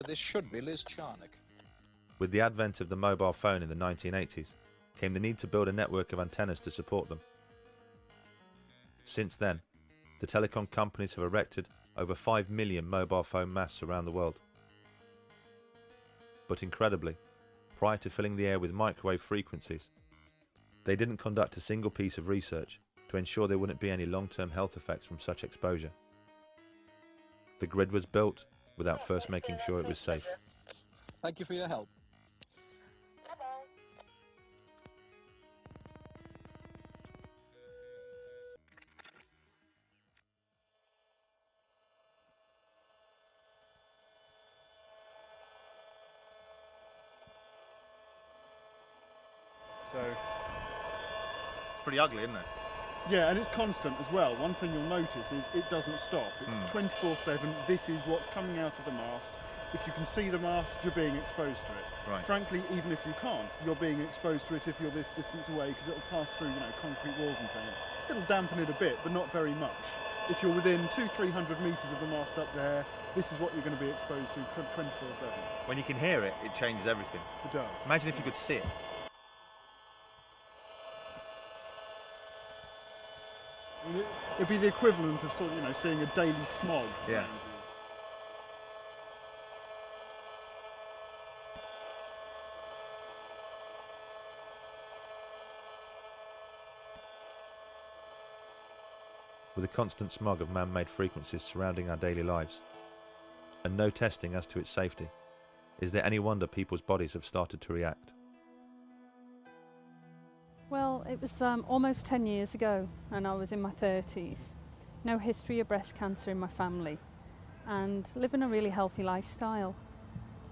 This should be Liz Charnock. With the advent of the mobile phone in the 1980s, came the need to build a network of antennas to support them. Since then, the telecom companies have erected over 5 million mobile phone masts around the world. But incredibly, prior to filling the air with microwave frequencies, they didn't conduct a single piece of research to ensure there wouldn't be any long-term health effects from such exposure. The grid was built without first making sure it was safe. Thank you for your help. So It's pretty ugly, isn't it? yeah, and it's constant as well. One thing you'll notice is it doesn't stop. It's 24/7. This is what's coming out of the mast. If you can see the mast, you're being exposed to it. Right. Frankly, even if you can't, you're being exposed to it if you're this distance away, because it'll pass through, concrete walls and things. It'll dampen it a bit, but not very much. If you're within 200-300 metres of the mast up there, this is what you're going to be exposed to 24/7. When you can hear it, it changes everything. It does. Imagine if you could see it. I mean, it'd be the equivalent of seeing a daily smog. Yeah. around you. With a constant smog of man-made frequencies surrounding our daily lives, and no testing as to its safety, is there any wonder people's bodies have started to react? Well, it was almost 10 years ago, and I was in my 30s. No history of breast cancer in my family, and living a really healthy lifestyle.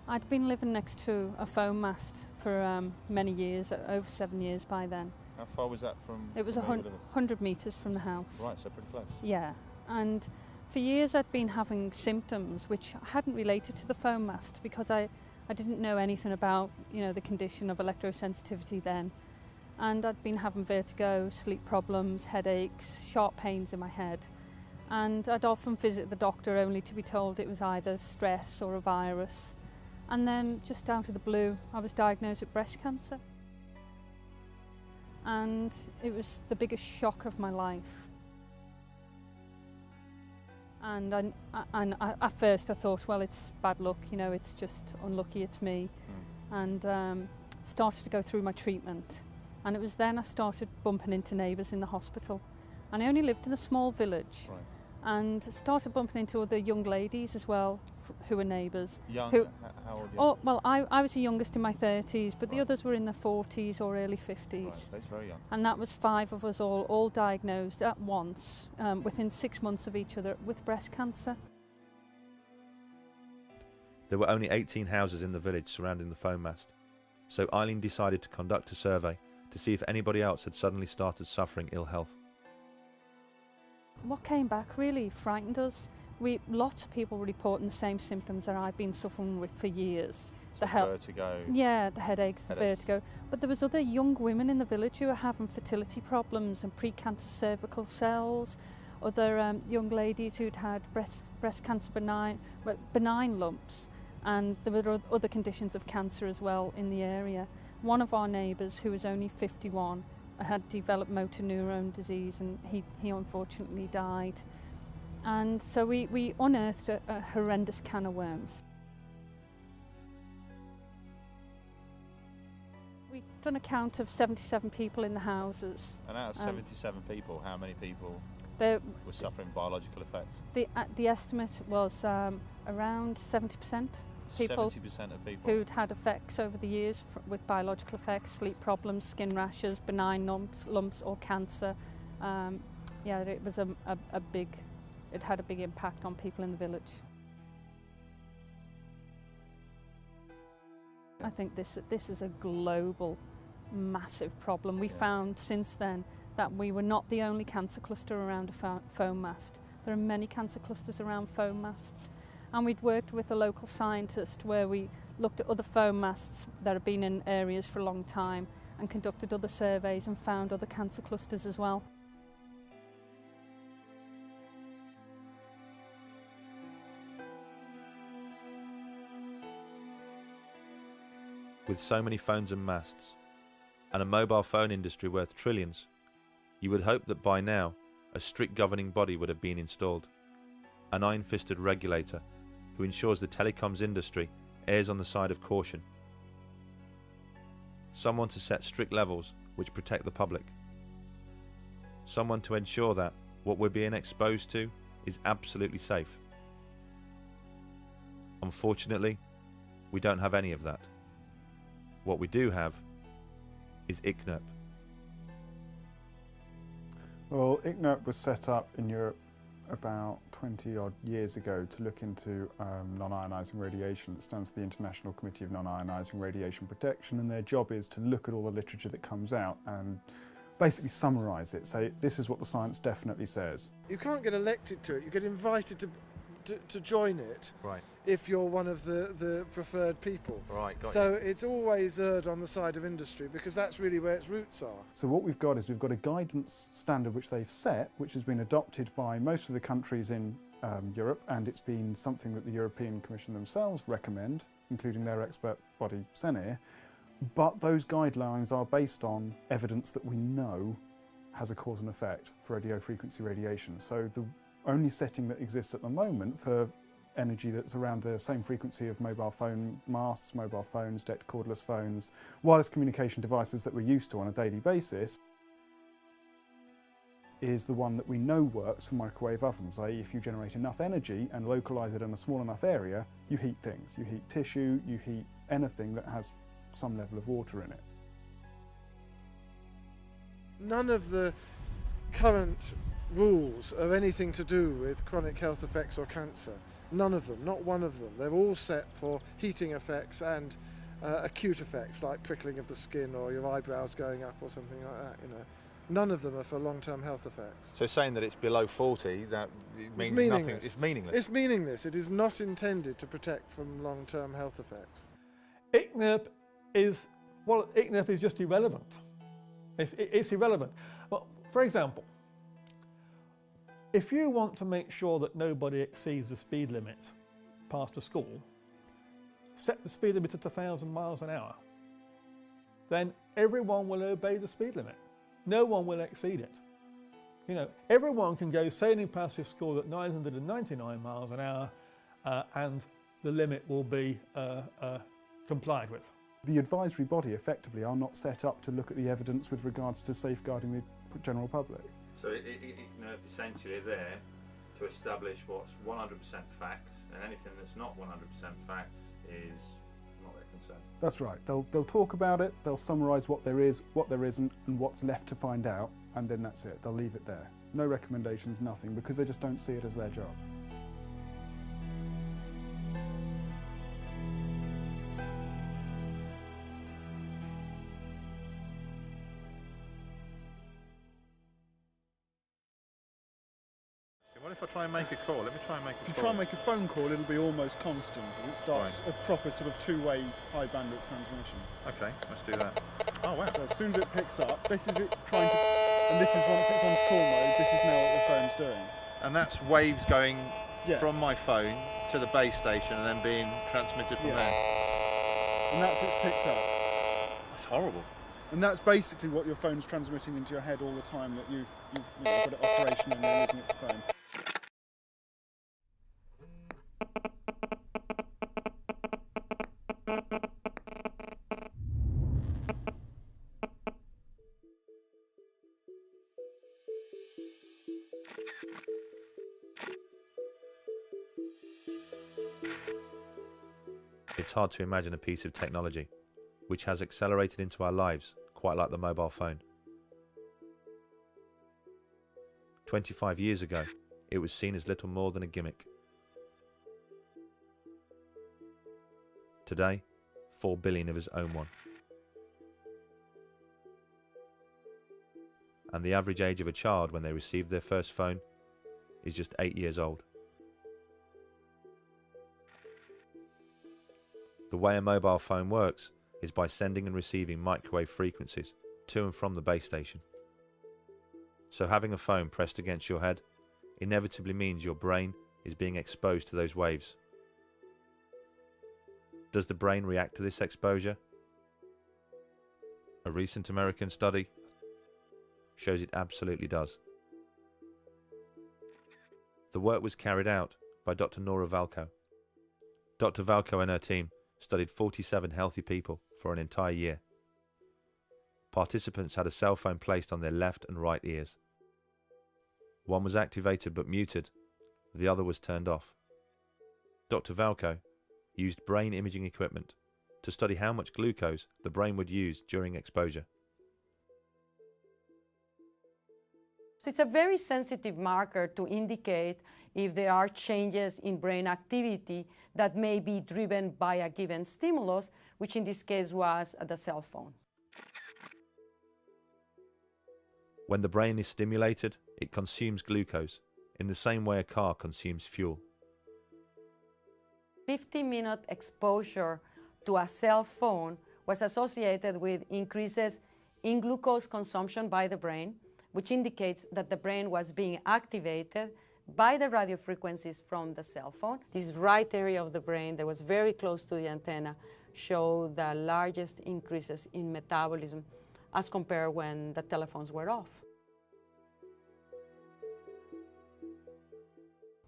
I'd been living next to a foam mast for many years, over 7 years by then. How far was that from? It was from where you were living? 100 metres from the house. Right, so pretty close. Yeah, and for years I'd been having symptoms which hadn't related to the foam mast because I didn't know anything about the condition of electrosensitivity then. And I'd been having vertigo, sleep problems, headaches, sharp pains in my head. And I'd often visit the doctor only to be told it was either stress or a virus. And then just out of the blue, I was diagnosed with breast cancer. And it was the biggest shock of my life. And at first I thought, well, it's bad luck, it's just unlucky, it's me. And started to go through my treatment. And it was then I started bumping into neighbours in the hospital. And I only lived in a small village. Right. And started bumping into other young ladies as well, who were neighbours. Young? Who, How old are you? oh, well, I was the youngest in my 30s, but the Right. others were in their 40s or early 50s. Right, so it's very young. And that was 5 of us all diagnosed at once, within 6 months of each other, with breast cancer. There were only 18 houses in the village surrounding the foam mast, so Eileen decided to conduct a survey to see if anybody else had suddenly started suffering ill health. What came back really frightened us. Lots of people were reporting the same symptoms that I've been suffering with for years. So vertigo. Yeah, the headaches, the Headaches. vertigo. But there was other young women in the village who were having fertility problems and precancer cervical cells. Other young ladies who'd had breast cancer benign lumps, and there were other conditions of cancer as well in the area. One of our neighbours, who was only 51, had developed motor neurone disease, and he unfortunately died. And so we unearthed a horrendous can of worms. We'd done a count of 77 people in the houses. And out of 77 people, how many people The, were suffering biological effects? the estimate was around 70% people 70% of people. who'd had effects over the years with biological effects, sleep problems, skin rashes, benign lumps or cancer. Yeah, it was it had a big impact on people in the village. I think this is a global, massive problem. We found since then that we were not the only cancer cluster around a foam mast. There are many cancer clusters around foam masts. And we'd worked with a local scientist where we looked at other foam masts that have been in areas for a long time and conducted other surveys and found other cancer clusters as well. With so many phones and masts, and a mobile phone industry worth trillions, you would hope that by now a strict governing body would have been installed, an iron-fisted regulator who ensures the telecoms industry errs on the side of caution, someone to set strict levels which protect the public, someone to ensure that what we're being exposed to is absolutely safe. Unfortunately, we don't have any of that. What we do have is ICNIRP. Well, ICNIRP was set up in Europe about 20 odd years ago to look into non-ionising radiation. It stands for the International Committee of Non-Ionising Radiation Protection, and their job is to look at all the literature that comes out and basically summarise it, say this is what the science definitely says. You can't get elected to it, you get invited to join it. Right. If you're one of the preferred people. Right, got So it's always erred on the side of industry because that's really where its roots are. So what we've got is we've got a guidance standard which they've set, which has been adopted by most of the countries in Europe, and it's been something that the European Commission themselves recommend, including their expert body CENIR. But those guidelines are based on evidence that we know has a cause and effect for radio frequency radiation. So the only setting that exists at the moment for energy that's around the same frequency of mobile phone masts, mobile phones, DECT cordless phones, wireless communication devices that we're used to on a daily basis, is the one that we know works for microwave ovens, i.e. if you generate enough energy and localise it in a small enough area, you heat things. You heat tissue, you heat anything that has some level of water in it. None of the current rules are anything to do with chronic health effects or cancer. None of them, not one of them. They're all set for heating effects and acute effects like prickling of the skin or your eyebrows going up or something like that, you know. None of them are for long-term health effects. So saying that it's below 40, that it means nothing. It's meaningless. It's meaningless. It is not intended to protect from long-term health effects. ICNIRP is just irrelevant. It's irrelevant. Well, for example, if you want to make sure that nobody exceeds the speed limit past a school, set the speed limit at 1,000 miles an hour. Then everyone will obey the speed limit. No one will exceed it. You know, everyone can go sailing past this school at 999 miles an hour and the limit will be complied with. The advisory body effectively are not set up to look at the evidence with regards to safeguarding the general public. So ICNIRP essentially there to establish what's 100% fact, and anything that's not 100% fact is not their concern. That's right. They'll talk about it, they'll summarise what there is, what there isn't, and what's left to find out, and then that's it. They'll leave it there. No recommendations, nothing, because they just don't see it as their job. What if I try and make a call? Let me try and make a If you call. try and make a phone call, it'll be almost constant, because it starts a proper sort of two-way high bandwidth transmission. Okay, let's do that. Oh wow. So as soon as it picks up, this is it trying to, and this is once it's on call mode, this is now what the phone's doing. And that's waves going Yeah. from my phone to the base station and then being transmitted from there. And that's it's picked up. That's horrible. And that's basically what your phone's transmitting into your head all the time, that you've got it operational and you're using it for phone. It's hard to imagine a piece of technology which has accelerated into our lives quite like the mobile phone. 25 years ago, it was seen as little more than a gimmick. Today, 4 billion of us own one. And the average age of a child when they receive their first phone is just 8 years old. The way a mobile phone works is by sending and receiving microwave frequencies to and from the base station. So having a phone pressed against your head inevitably means your brain is being exposed to those waves. Does the brain react to this exposure? A recent American study shows it absolutely does. The work was carried out by Dr. Nora Valco. Dr. Valco and her team studied 47 healthy people for an entire year. Participants had a cell phone placed on their left and right ears. One was activated but muted, the other was turned off. Dr. Valco used brain imaging equipment to study how much glucose the brain would use during exposure. So it's a very sensitive marker to indicate if there are changes in brain activity that may be driven by a given stimulus, which in this case was the cell phone. When the brain is stimulated, it consumes glucose in the same way a car consumes fuel. 50-minute exposure to a cell phone was associated with increases in glucose consumption by the brain, which indicates that the brain was being activated by the radio frequencies from the cell phone. This right area of the brain that was very close to the antenna showed the largest increases in metabolism as compared when the telephones were off.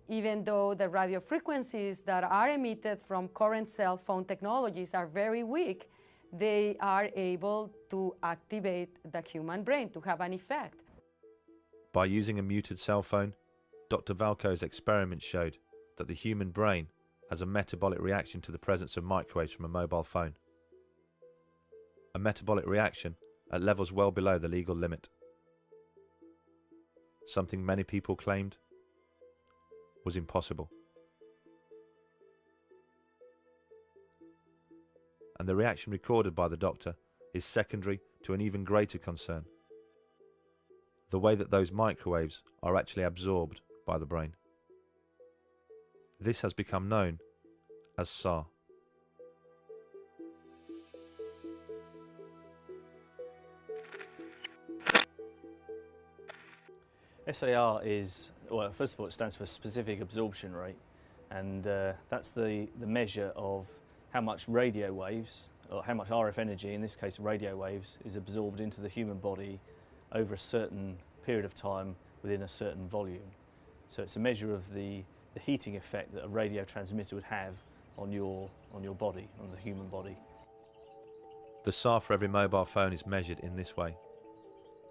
Even though the radio frequencies that are emitted from current cell phone technologies are very weak, they are able to activate the human brain to have an effect. By using a muted cell phone, Dr. Valco's experiment showed that the human brain has a metabolic reaction to the presence of microwaves from a mobile phone. A metabolic reaction at levels well below the legal limit. Something many people claimed was impossible. And the reaction recorded by the doctor is secondary to an even greater concern: the way that those microwaves are actually absorbed by the brain. This has become known as SAR. SAR is, well, first of all, it stands for specific absorption rate, and that's the measure of how much radio waves, or how much RF energy, in this case radio waves, is absorbed into the human body over a certain period of time within a certain volume. So it's a measure of the heating effect that a radio transmitter would have on your body, on the human body. The SAR for every mobile phone is measured in this way,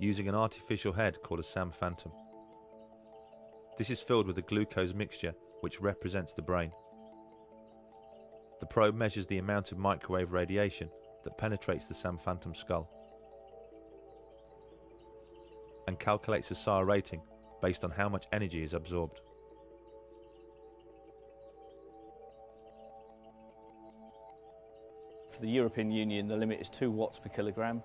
using an artificial head called a SAM phantom. This is filled with a glucose mixture which represents the brain. The probe measures the amount of microwave radiation that penetrates the SAM phantom skull and calculates a SAR rating based on how much energy is absorbed. For the European Union, the limit is 2 watts per kilogram,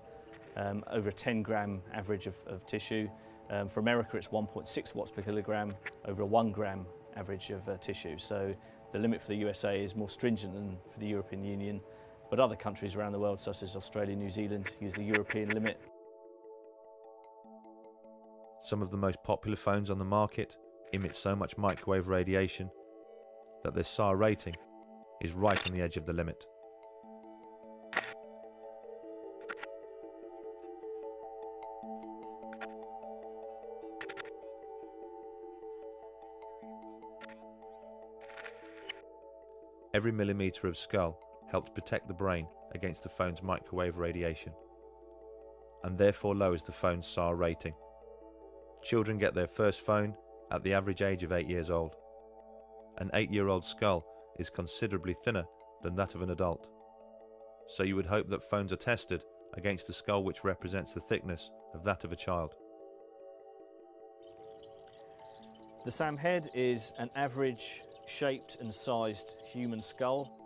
over a 10-gram average of tissue. For America, it's 1.6 watts per kilogram, over a 1-gram average of tissue. So the limit for the USA is more stringent than for the European Union, but other countries around the world, such as Australia and New Zealand, use the European limit. Some of the most popular phones on the market emit so much microwave radiation that their SAR rating is right on the edge of the limit. Every millimetre of skull helps protect the brain against the phone's microwave radiation, and therefore lowers the phone's SAR rating. Children get their first phone at the average age of 8 years old. An 8-year-old skull is considerably thinner than that of an adult, so you would hope that phones are tested against a skull which represents the thickness of that of a child. The SAM head is an average shaped and sized human skull.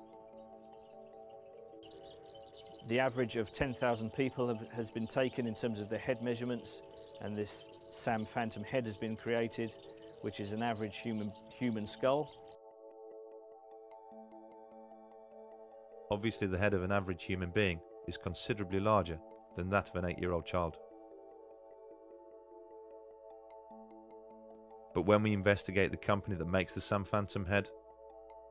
The average of 10,000 people has been taken in terms of their head measurements, and this SAM phantom head has been created, which is an average human skull. Obviously, the head of an average human being is considerably larger than that of an 8-year-old child. But when we investigate the company that makes the SAM phantom head,